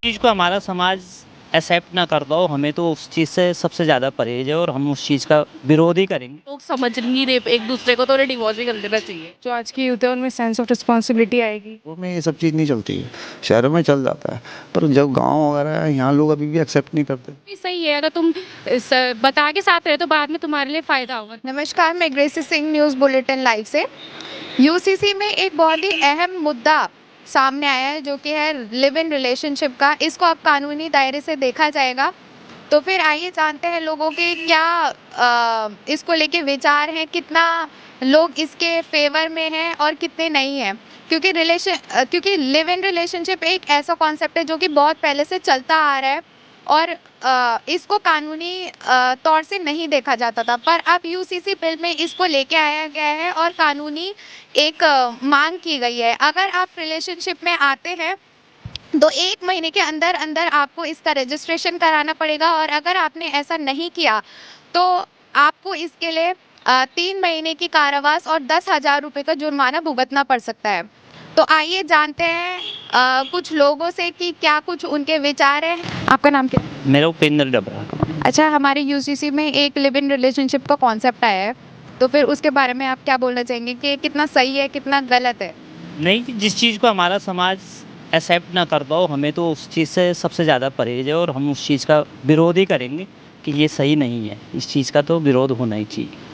चीज़ को हमारा समाज एक्सेप्ट ना करता हो, हमें तो उस चीज़ से सबसे ज़्यादा परहेज़ है और हम उस चीज़ का विरोध ही करेंगे। लोग समझ नहीं रहे एक दूसरे को, तो उन्हें डिवोर्स ही कर देना चाहिए। जो आज की यूथ है उनमें सेंस ऑफ रिस्पॉन्सिबिलिटी आएगी। वो में ये सब चीज़ नहीं चलती है, शहरों में चल जाता है, पर जब गाँव वगैरह है यहाँ लोग अभी भी एक्सेप्ट नहीं करते। भी सही है, अगर तुम बता के साथ रहे तो बाद में तुम्हारे लिए फायदा होगा। नमस्कार, मैं Gracy Singh news bulletin live से। यूसीसी में एक बहुत ही अहम मुद्दा सामने आया है जो कि है लिव इन रिलेशनशिप का। इसको अब कानूनी दायरे से देखा जाएगा। तो फिर आइए जानते हैं लोगों के क्या इसको लेके विचार हैं, कितना लोग इसके फेवर में हैं और कितने नहीं हैं। क्योंकि लिव इन रिलेशनशिप एक ऐसा कॉन्सेप्ट है जो कि बहुत पहले से चलता आ रहा है और इसको कानूनी तौर से नहीं देखा जाता था, पर अब यूसीसी बिल में इसको लेके आया गया है और कानूनी एक मांग की गई है। अगर आप रिलेशनशिप में आते हैं तो 1 महीने के अंदर अंदर आपको इसका रजिस्ट्रेशन कराना पड़ेगा और अगर आपने ऐसा नहीं किया तो आपको इसके लिए 3 महीने की कारावास और 10,000 रुपये का जुर्माना भुगतना पड़ सकता है। तो आइए जानते हैं कुछ लोगों से कि क्या कुछ उनके विचार हैं। आपका नाम क्या है? मेरा उपेंद्र डबरा। अच्छा, हमारे यूसीसी में एक लिव इन रिलेशनशिप का कॉन्सेप्ट आया है, तो फिर उसके बारे में आप क्या बोलना चाहेंगे कि कितना सही है, कितना गलत है? नहीं, जिस चीज़ को हमारा समाज एक्सेप्ट ना करता हो, हमें तो उस चीज़ से सबसे ज़्यादा परहेज़ है और हम उस चीज़ का विरोध ही करेंगे कि ये सही नहीं है। इस चीज़ का तो विरोध होना ही चाहिए।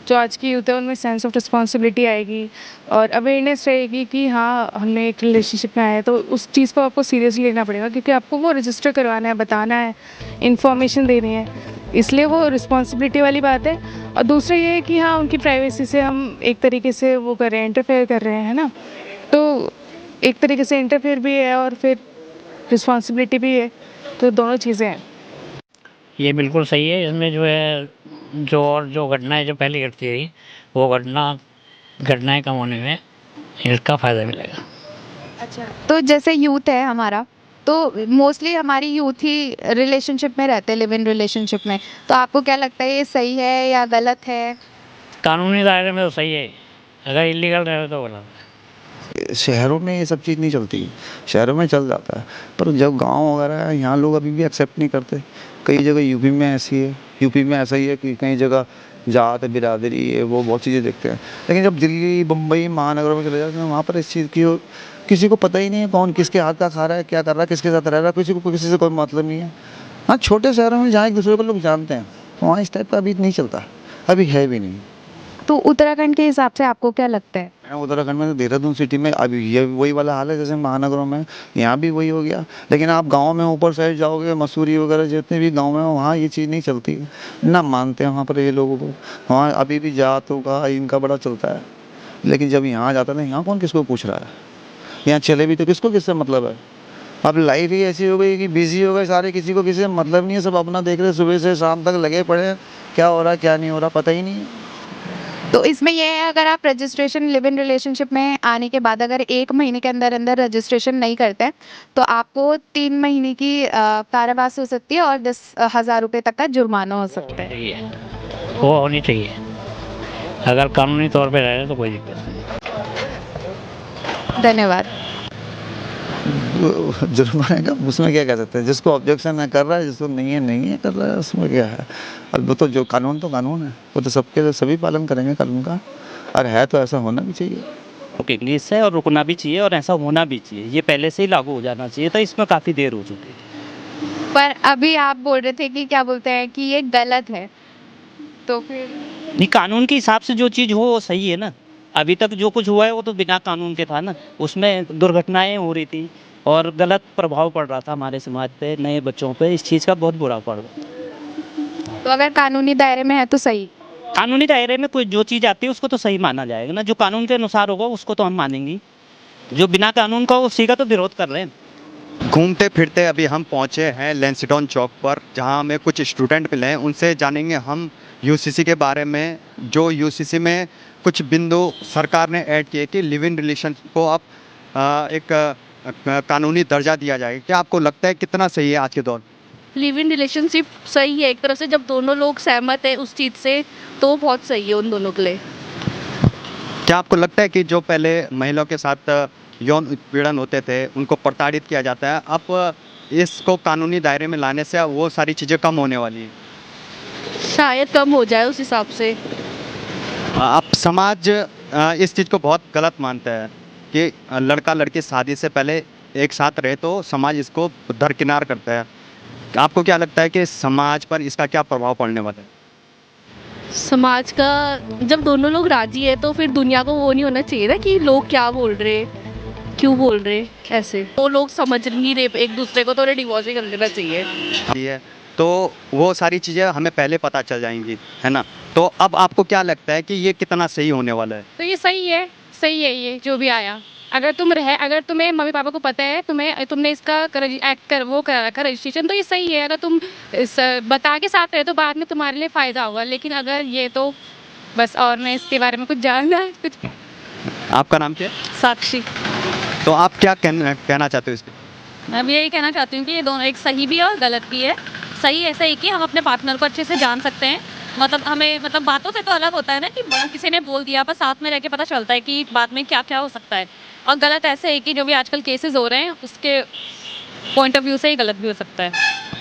जो आज की यूथ है उनमें सेंस ऑफ रिस्पॉन्सिबिलिटी आएगी और अवेयरनेस रहेगी कि हाँ हमने एक रिलेशनशिप में आया है, तो उस चीज़ को आपको सीरियसली लेना पड़ेगा क्योंकि आपको वो रजिस्टर करवाना है, बताना है, इन्फॉर्मेशन देनी है, इसलिए वो रिस्पॉन्सिबिलिटी वाली बात है। और दूसरा ये है कि हाँ उनकी प्राइवेसी से हम एक तरीके से वो कर रहे हैं, इंटरफेयर कर रहे हैं ना, तो एक तरीके से इंटरफेयर भी है और फिर रिस्पॉन्सिबिलिटी भी है, तो दोनों चीज़ें हैं। ये बिल्कुल सही है। इसमें जो है जो घटनाएँ जो पहले घटती रही, वो घटनाएँ कम होने में इसका फ़ायदा मिलेगा। अच्छा, तो जैसे यूथ है हमारा, तो मोस्टली हमारी यूथ ही रिलेशनशिप में रहते हैं, लिव इन रिलेशनशिप में। तो आपको क्या लगता है ये सही है या गलत है? कानूनी दायरे में तो सही है, अगर इल्लीगल रहे तो गलत है। शहरों में ये सब चीज़ नहीं चलती है, शहरों में चल जाता है, पर जब गाँव वगैरह है यहाँ लोग अभी भी एक्सेप्ट नहीं करते। कई जगह यूपी में ऐसी है, यूपी में ऐसा ही है कि कई जगह जात बिरादरी है, वो बहुत चीज़ें देखते हैं। लेकिन जब दिल्ली बम्बई महानगरों में चले जाते हैं वहाँ पर इस चीज़ की किसी को पता ही नहीं है कौन किसके हाथ का खा रहा है, क्या कर रहा है, किसके साथ रह रहा है, किसी को किसी से कोई मतलब नहीं है। हाँ, छोटे शहरों में जहाँ एक दूसरे को लोग जानते हैं वहाँ इस टाइप का अभी नहीं चलता, अभी है भी नहीं। तो उत्तराखंड के हिसाब से आपको क्या लगता है? मैं उत्तराखंड में तो देहरादून सिटी में अभी ये वही वाला हाल है जैसे महानगरों में, यहाँ भी वही हो गया। लेकिन आप गांव में ऊपर साइड जाओगे, मसूरी वगैरह जितने भी गांव में वहाँ ये चीज़ नहीं चलती, ना मानते हैं वहाँ पर ये लोगों को। वहाँ अभी भी जातों का इनका बड़ा चलता है। लेकिन जब यहाँ जाता है ना, यहाँ कौन किसको पूछ रहा है, यहाँ चले भी तो किसको किससे मतलब है। अब लाइफ ही ऐसी हो गई कि बिजी हो गए सारे, किसी को किसी से मतलब नहीं है, सब अपना देख रहे, सुबह से शाम तक लगे पड़े हैं, क्या हो रहा है क्या नहीं हो रहा पता ही नहीं है। तो इसमें यह है, अगर आप रजिस्ट्रेशन लिव इन रिलेशनशिप में आने के बाद अगर 1 महीने के अंदर अंदर रजिस्ट्रेशन नहीं करते हैं तो आपको 3 महीने की कारावास हो सकती है और 10,000 रुपये तक का जुर्माना हो सकता है। चाहिए, वो होनी चाहिए। अगर कानूनी तौर पे रहे तो कोई दिक्कत नहीं। धन्यवाद। जुर्माने का उसमें क्या कह सकते हैं, जिसको ऑब्जेक्शन है कर रहा है, जिसको नहीं है कर रहा है, उसमें क्या है। अब वो तो कानून है, वो तो सबके सभी पालन करेंगे कानून का, और है तो ऐसा होना भी चाहिए। ओके, इंग्लिश है और रुकना भी चाहिए और ऐसा होना भी चाहिए। ये पहले से ही लागू हो जाना चाहिए था, इसमें काफ़ी देर हो चुकी है। पर अभी आप बोल रहे थे कि क्या बोलते हैं कि ये गलत है, तो फिर नहीं, कानून के हिसाब से जो चीज़ हो वो सही है ना। अभी तक जो कुछ हुआ है वो तो बिना कानून के था ना, उसमें दुर्घटनाएँ हो रही थी और गलत प्रभाव पड़ रहा था हमारे समाज पे, नए बच्चों पे, इस चीज़ का बहुत बुरा पड़ रहा था। तो अगर कानूनी दायरे में है तो सही। कानूनी दायरे में कोई जो चीज़ आती है उसको तो सही माना जाएगा ना, जो कानून के अनुसार होगा उसको तो हम मानेंगे ही। जो बिना कानून का हो उसी का तो विरोध कर रहे हैं। घूमते फिरते अभी हम पहुंचे हैं लेंसडाउन चौक पर, जहां हमें कुछ स्टूडेंट मिले हैं। उनसे जानेंगे हम यूसीसी के बारे में, जो यूसीसी में कुछ बिंदु सरकार ने ऐड किए कि लिव इन रिलेशन को अब कानूनी दर्जा दिया जाएगा। क्या आपको लगता है कितना सही है आज के दौर? लिव इन रिलेशनशिप सही है एक तरफ से, जब दोनों लोग सहमत है उस चीज़ से तो बहुत सही है उन दोनों के लिए। क्या आपको लगता है कि जो पहले महिलाओं के साथ यौन उत्पीड़न होते थे, उनको प्रताड़ित किया जाता है, अब इसको कानूनी दायरे में लाने से वो सारी चीज़ें कम होने वाली हैं? शायद कम हो जाए उस हिसाब से। अब समाज इस चीज़ को बहुत गलत मानता है कि लड़का लड़की शादी से पहले एक साथ रहे तो समाज इसको दरकिनार करता है। आपको क्या लगता है कि समाज पर इसका क्या प्रभाव पड़ने वाला है? समाज का जब दोनों लोग राजी है तो फिर दुनिया को वो नहीं होना चाहिए ना कि लोग क्या बोल रहे, क्यों बोल रहे ऐसे। वो लोग समझ नहीं रहे एक दूसरे को, तो उन्हें डिवोर्स ही कर लेना चाहिए। ये है, तो वो सारी चीज़ें हमें पहले पता चल जाएंगी, है ना? तो अब आपको क्या लगता है कि ये कितना सही होने वाला है? तो ये सही है ये जो भी आया। अगर तुम्हें मम्मी पापा को पता है, तुमने इसका करा रखा रजिस्ट्रेशन, तो ये सही है। अगर तुम बता के साथ रहे तो बाद में तुम्हारे लिए फ़ायदा होगा, लेकिन अगर ये तो बस। और मैं इसके बारे में कुछ जानना है कुछ। आपका नाम क्या है? साक्षी। तो आप क्या कहना चाहते हो इस पे? मैं भी यही कहना चाहती हूँ कि ये दोनों एक सही भी है और गलत भी है। सही ऐसा है कि हम अपने पार्टनर को अच्छे से जान सकते हैं, मतलब हमें मतलब बातों से तो अलग होता है ना कि किसी ने बोल दिया, पर साथ में रह के पता चलता है कि बाद में क्या क्या हो सकता है। और गलत ऐसे है कि जो भी आजकल केसेस हो रहे हैं उसके पॉइंट ऑफ व्यू से ही गलत भी हो सकता है।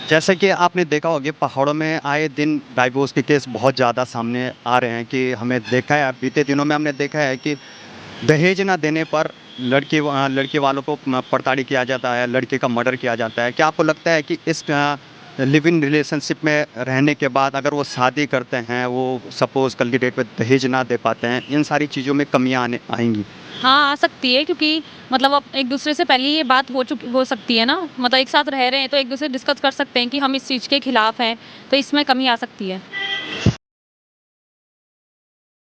जैसे कि आपने देखा होगा पहाड़ों में आए दिन डाइवोर्स के केस बहुत ज़्यादा सामने आ रहे हैं कि हमें देखा है, बीते दिनों में हमने देखा है कि दहेज ना देने पर लड़की वालों को प्रताड़ित किया जाता है, लड़के का मर्डर किया जाता है। क्या आपको लगता है कि इस लिव इन रिलेशनशिप में रहने के बाद अगर वो शादी करते हैं, वो सपोज़ कल की डेट में दहेज ना दे पाते हैं, इन सारी चीज़ों में कमियाँ आएंगी? हाँ, आ सकती है, क्योंकि मतलब अब एक दूसरे से पहले ये बात हो सकती है ना, मतलब एक साथ रह रहे हैं तो एक दूसरे डिस्कस कर सकते हैं कि हम इस चीज़ के खिलाफ हैं, तो इसमें कमी आ सकती है।